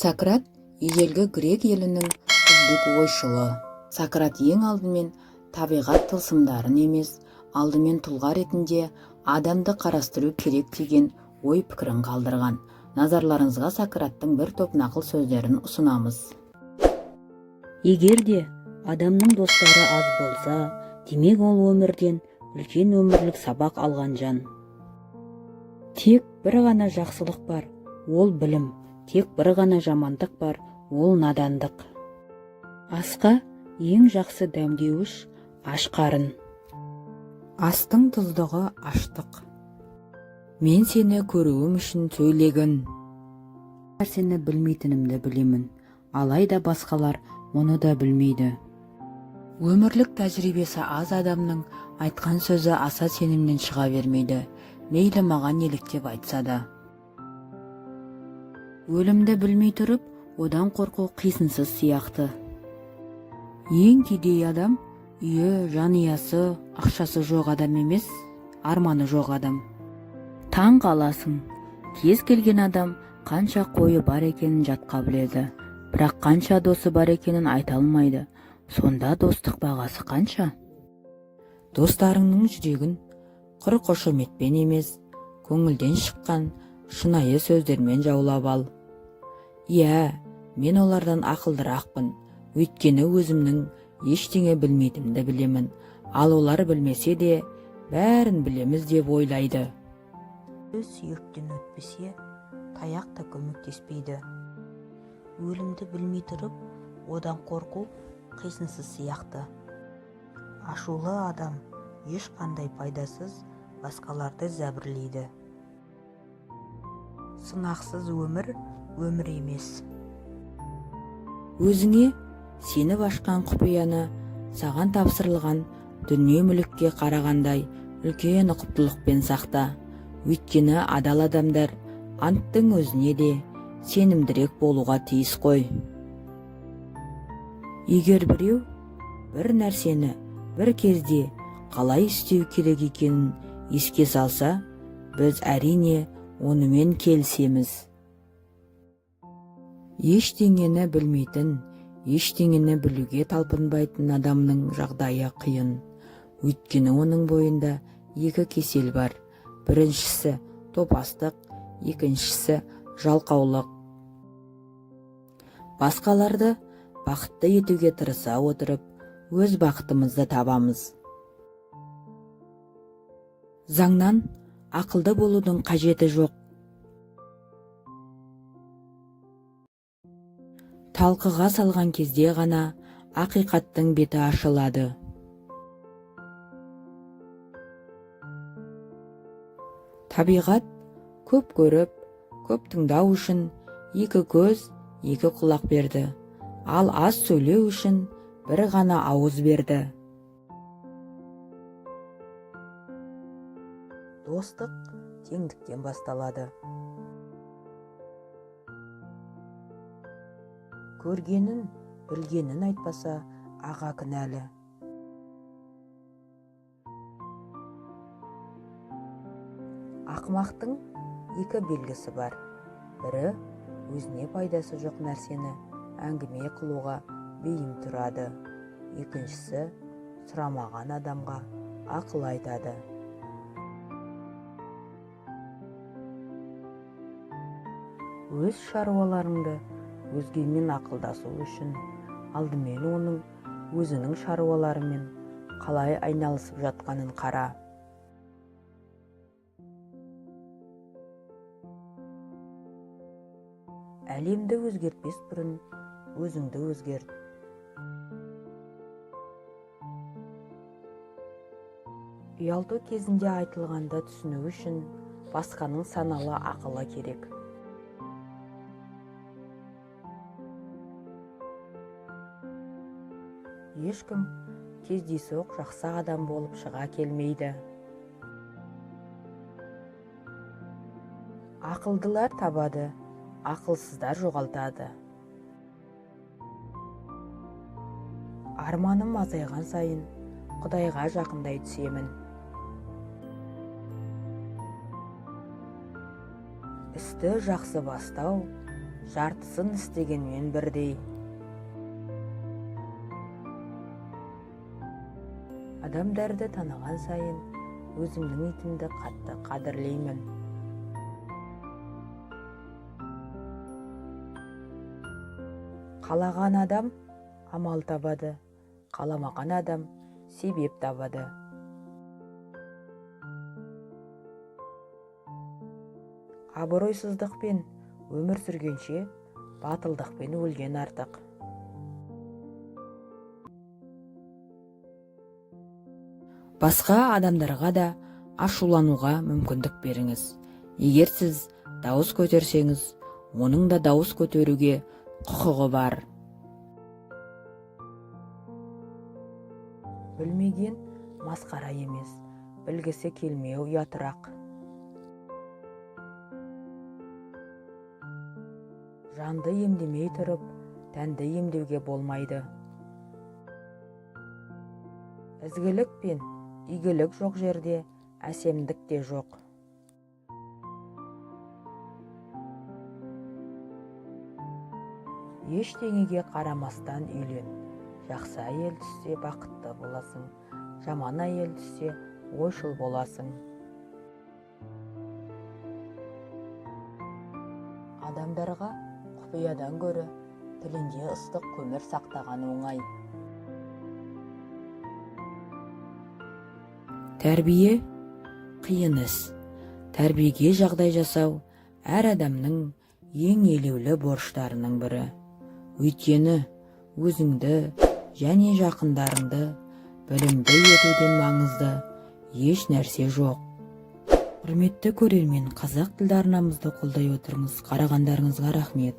Сократ ежелгі грек елінің үздік ойшылы. Сократ ең алдымен табиғат тылсымдарын емес, алдымен тұлға ретінде адамды қарастыру керек деген ой пікірін қалдырған. Назарларыңызға Сократтың бір топ нақыл сөздерін ұсынамыз. Егер де адамның достары аз болса, демек ол өмірден үлкен өмірлік сабақ алған жан. Тек бір ғана жақсылық бар, ол білім. Тек бір ғана жамандық бар, ол надандық. Асқа ең жақсы дәмдеуіш аш қарын. Астың тұздығы аштық. Мен сені көруім үшін сөйлегін. Нәрсені білмейтінімді білемін, алайда басқалар оны да білмейді. Өмірлік тәжірибесі аз адамның айтқан сөзі аса сенімнен шыға бермейді, мейлі маған еліктеп айтса да. Өлімді білмей тұрып, одан қорқу қисынсыз сияқты. Ең кедей адам үйі, жанұясы, ақшасы жоқ адам емес, арманы жоқ адам. Таң қаласың, кез келген адам қанша қойы бар екенін жатқа біледі, бірақ қанша досы бар екенін айта алмайды. Сонда достық бағасы қанша? Достарыңның жүрегін құр қошеметпен емес, көңілден шыққан шынайы сөздермен жаулап ал. Иә, мен олардан ақылдырақпын, өйткені өзімнің ештеңе білмейтінімді білемін, ал олар білмесе де бәрін білеміз деп ойлайды. Сөз сүйектен өтпесе, таяқ та көмектеспейді. Өлімді білмей тұрып, одан қорқу қисынсыз сияқты. Ашулы адам ешқандай пайдасыз басқаларды зәбірлейді. Сынақсыз өмір емес. Өзіңе сеніп ашқан құпияны саған тапсырылған дүние мүлікке қарағандай үлкен ұқыптылықпен сақта. Өйткені адал адамдар анттың өзіне де сенімдірек болуға тиіс қой. Егер біреу бір нәрсені бір кезде қалай істеу керек екенін еске салса, біз әрине онымен келісеміз. Ештеңені білмейтін, ештеңені білуге талпынбайтын адамның жағдайы қиын. Өйткені оның бойында екі кесел бар. Біріншісі топастық, екіншісі жалқаулық. Басқаларды бақытты етуге тырыса отырып, өз бақытымызды табамыз. Заңнан ақылды болудың қажеті жоқ. Талқыға салған кезде ғана ақиқаттың беті ашылады. Табиғат көп көріп, көп тыңдау үшін екі көз, екі құлақ берді. Ал аз сөйлеу үшін бір ғана ауыз берді. Достық теңдіктен басталады. Көргенін, білгенін айтпаса, аға кінәлі. Ақымақтың екі белгісі бар. Бірі өзіне пайдасы жоқ нәрсені әңгіме қылуға бейім тұрады. Екіншісі сұрамаған адамға ақыл айтады. Өз шаруаларыңды өзгемен ақылдасу үшін алдымен оның өзінің шаруаларымен қалай айналысып жатқанын қара. Әлемді өзгертпес бұрын өзіңді өзгерт. Ұялту кезінде айтылғанда түсіну үшін басқаның саналы ақылы керек. Ешкім кездейсоқ жақсы адам болып шыға келмейді. Ақылдылар табады, ақылсыздар жоғалтады. Арманым азайған сайын Құдайға жақындай түсемін. Істі жақсы бастау жартысын істегенмен бірдей. Адамдарды таныған сайын өзімнің итімді қатты қадірлеймін. Қалаған адам амал табады, қаламаған адам себеп табады. Абыройсыздықпен өмір сүргенше, батылдықпен өлген артық. Басқа адамдарға да ашулануға мүмкіндік беріңіз. Егер сіз дауыс көтерсеңіз, оның да дауыс көтеруге құқығы бар. Білмеген масқара емес, білгісі келмеу ұятырақ. Жанды емдемей тұрып, тәнді емдеуге болмайды. Ізгілік пен игілік жоқ жерде әсемдік те жоқ. Ештеңеге қарамастан үйлен. Жақсы әйел түссе бақытты боласың, жаман әйел түссе ойшыл боласың. Адамдарға құпиядан гөрі тілінде ыстық көмір сақтаған оңай. Тәрбие қиын іс. Тәрбиеге жағдай жасау әр адамның ең елеулі борыштарының бірі. Өйткені өзіңді және жақындарыңды білімді етуден маңызды еш нәрсе жоқ. Құрметті көрермен, қазақ тілді арнамызды қолдай отырыңыз. Қарағандарыңызға рахмет.